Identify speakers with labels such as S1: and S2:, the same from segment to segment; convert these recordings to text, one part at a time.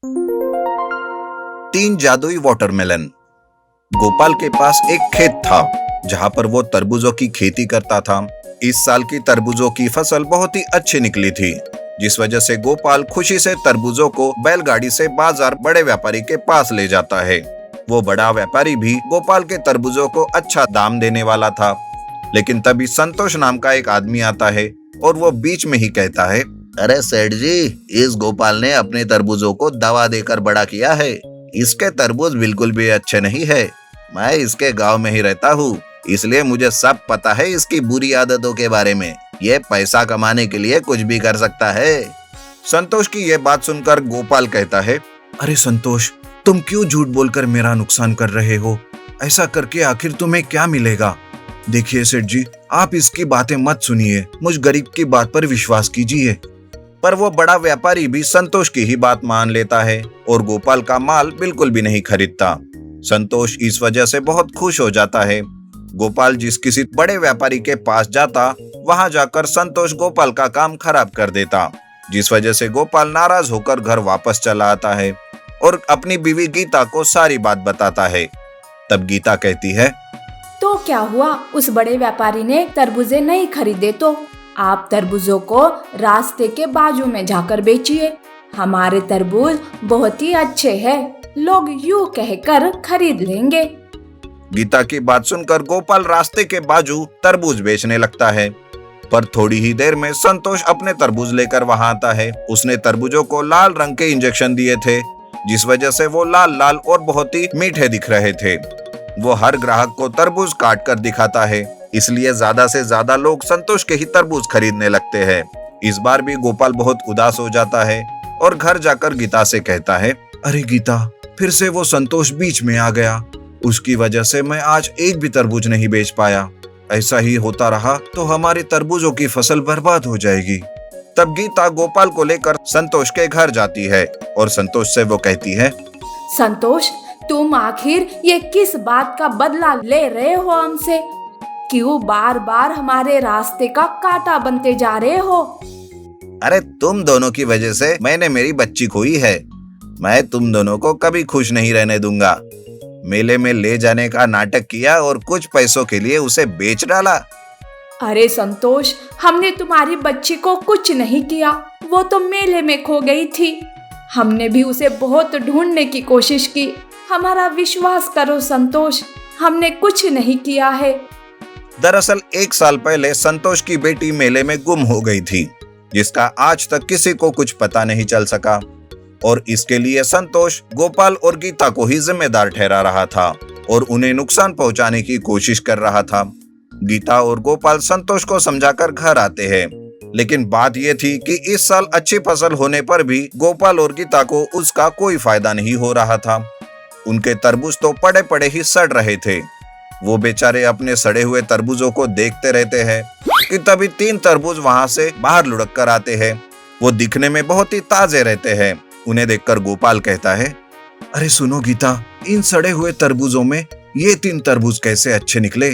S1: तीन जादुई वाटरमेलन। गोपाल के पास एक खेत था जहां पर वो तरबूजों की खेती करता था। इस साल की तरबूजों की फसल बहुत ही अच्छी निकली थी, जिस वजह से गोपाल खुशी से तरबूजों को बैलगाड़ी से बाजार बड़े व्यापारी के पास ले जाता है। वो बड़ा व्यापारी भी गोपाल के तरबूजों को अच्छा दाम देने वाला था, लेकिन तभी संतोष नाम का एक आदमी आता है और वो बीच में ही कहता है,
S2: अरे सेठ जी, इस गोपाल ने अपने तरबूजों को दवा देकर बड़ा किया है। इसके तरबूज बिल्कुल भी अच्छे नहीं है। मैं इसके गांव में ही रहता हूँ, इसलिए मुझे सब पता है इसकी बुरी आदतों के बारे में। ये पैसा कमाने के लिए कुछ भी कर सकता है।
S1: संतोष की ये बात सुनकर गोपाल कहता है, अरे संतोष, तुम क्यों झूठ बोलकर मेरा नुकसान कर रहे हो? ऐसा करके आखिर तुम्हें क्या मिलेगा? देखिए सेठ जी, आप इसकी बातें मत सुनिए, मुझ गरीब की बात पर विश्वास कीजिए। पर वो बड़ा व्यापारी भी संतोष की ही बात मान लेता है और गोपाल का माल बिल्कुल भी नहीं खरीदता। संतोष इस वजह से बहुत खुश हो जाता है। गोपाल जिस किसी बड़े व्यापारी के पास जाता, वहां जाकर संतोष गोपाल का काम खराब कर देता, जिस वजह से गोपाल नाराज होकर घर वापस चला आता है और अपनी बीवी गीता को सारी बात बताता है। तब गीता कहती है,
S3: तो क्या हुआ? उस बड़े व्यापारी ने तरबूजे नहीं खरीदे तो आप तरबूजों को रास्ते के बाजू में जाकर बेचिए। हमारे तरबूज बहुत ही अच्छे हैं, लोग यूं कहकर खरीद लेंगे।
S1: गीता की बात सुनकर गोपाल रास्ते के बाजू तरबूज बेचने लगता है। पर थोड़ी ही देर में संतोष अपने तरबूज लेकर वहां आता है। उसने तरबूजों को लाल रंग के इंजेक्शन दिए थे, जिस वजह से वो लाल लाल और बहुत ही मीठे दिख रहे थे। वो हर ग्राहक को तरबूज काट कर दिखाता है, इसलिए ज्यादा से ज्यादा लोग संतोष के ही तरबूज खरीदने लगते हैं। इस बार भी गोपाल बहुत उदास हो जाता है और घर जाकर गीता से कहता है, अरे गीता, फिर से वो संतोष बीच में आ गया। उसकी वजह से मैं आज एक भी तरबूज नहीं बेच पाया। ऐसा ही होता रहा तो हमारे तरबूजों की फसल बर्बाद हो जाएगी। तब गीता गोपाल को लेकर संतोष के घर जाती है और संतोष से वो कहती है,
S3: संतोष, तुम आखिर ये किस बात का बदला ले रहे हो हमसे? क्यों बार बार हमारे रास्ते का कांटा बनते जा रहे हो?
S1: अरे तुम दोनों की वजह से मैंने मेरी बच्ची खोई है। मैं तुम दोनों को कभी खुश नहीं रहने दूंगा। मेले में ले जाने का नाटक किया और कुछ पैसों के लिए उसे बेच डाला।
S3: अरे संतोष, हमने तुम्हारी बच्ची को कुछ नहीं किया, वो तो मेले में खो गई थी। हमने भी उसे बहुत ढूंढने की कोशिश की। हमारा विश्वास करो संतोष, हमने कुछ नहीं किया है।
S1: दरअसल 1 साल पहले संतोष की बेटी मेले में गुम हो गई थी, जिसका आज तक किसी को कुछ पता नहीं चल सका और इसके लिए संतोष गोपाल और गीता को ही जिम्मेदार ठहरा रहा था और उन्हें नुकसान पहुंचाने की कोशिश कर रहा था। गीता और गोपाल संतोष को समझाकर घर आते हैं, लेकिन बात यह थी कि इस साल अच्छी फसल होने पर भी गोपाल और गीता को उसका कोई फायदा नहीं हो रहा था। उनके तरबूज तो पड़े पड़े ही सड़ रहे थे। वो बेचारे अपने सड़े हुए तरबूजों को देखते रहते हैं कि तभी 3 तरबूज वहां से बाहर लुढ़क कर आते हैं। वो दिखने में बहुत ही ताजे रहते हैं। उन्हें देखकर गोपाल कहता है, अरे सुनो गीता, इन सड़े हुए तरबूजों में ये 3 तरबूज कैसे अच्छे निकले?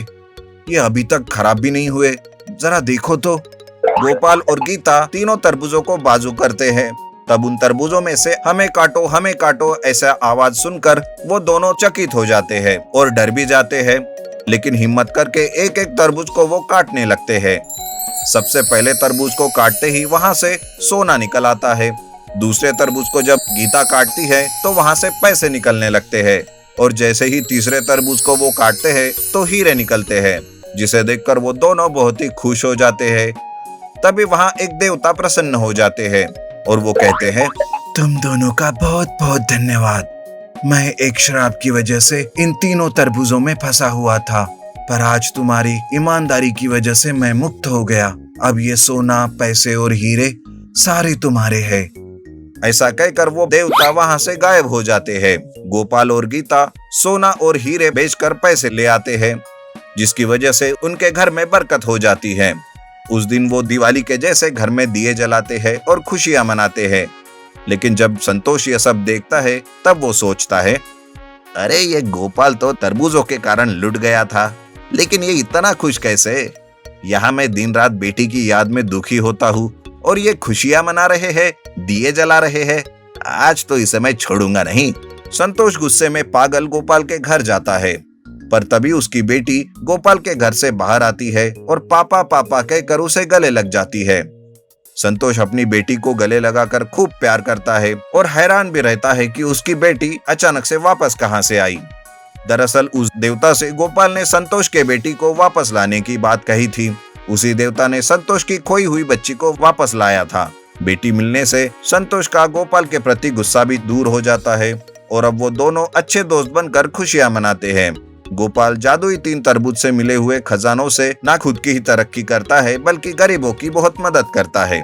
S1: ये अभी तक खराब भी नहीं हुए, जरा देखो तो। गोपाल और गीता तीनों तरबूजों को बाजू करते हैं। तब उन तरबूजों में से हमें काटो ऐसा आवाज सुनकर वो दोनों चकित हो जाते हैं और डर भी जाते हैं, लेकिन हिम्मत करके एक एक तरबूज को वो काटने लगते हैं। सबसे पहले तरबूज को काटते ही वहां से सोना निकल आता है। दूसरे तरबूज को जब गीता काटती है तो वहां से पैसे निकलने लगते हैं और जैसे ही तीसरे तरबूज को वो काटते हैं तो हीरे निकलते हैं, जिसे देखकर वो दोनों बहुत ही खुश हो जाते हैं। तभी वहां एक देवता प्रसन्न हो जाते हैं और वो कहते हैं, तुम दोनों का बहुत बहुत धन्यवाद। मैं एक शराब की वजह से इन तीनों तरबूजों में फंसा हुआ था, पर आज तुम्हारी ईमानदारी की वजह से मैं मुक्त हो गया। अब ये सोना, पैसे और हीरे सारे तुम्हारे हैं। ऐसा कहकर वो देवता वहां से गायब हो जाते हैं। गोपाल और गीता सोना और हीरे बेचकर पैसे ले आते हैं, जिसकी वजह से उनके घर में बरकत हो जाती है। उस दिन वो दिवाली के जैसे घर में दिए जलाते हैं और खुशियां मनाते हैं। लेकिन जब संतोष ये सब देखता है तब वो सोचता है,
S2: अरे ये गोपाल तो तरबूजों के कारण लुट गया था, लेकिन ये इतना खुश कैसे?
S1: यहाँ मैं दिन रात बेटी की याद में दुखी होता हूँ और ये खुशियां मना रहे हैं, दिए जला रहे हैं।
S2: आज तो इसे मैं छोड़ूंगा नहीं।
S1: संतोष गुस्से में पागल गोपाल के घर जाता है, पर तभी उसकी बेटी गोपाल के घर से बाहर आती है और पापा पापा कहकर उसे गले लग जाती है। संतोष अपनी बेटी को गले लगाकर खूब प्यार करता है और हैरान भी रहता है कि उसकी बेटी अचानक से वापस कहां से आई। दरअसल उस देवता से गोपाल ने संतोष के बेटी को वापस लाने की बात कही थी। उसी देवता ने संतोष की खोई हुई बच्ची को वापस लाया था। बेटी मिलने से संतोष का गोपाल के प्रति गुस्सा भी दूर हो जाता है और अब वो दोनों अच्छे दोस्त बनकर खुशियां मनाते हैं। गोपाल जादुई 3 तरबूज से मिले हुए खजानों से न खुद की ही तरक्की करता है बल्कि गरीबों की बहुत मदद करता है।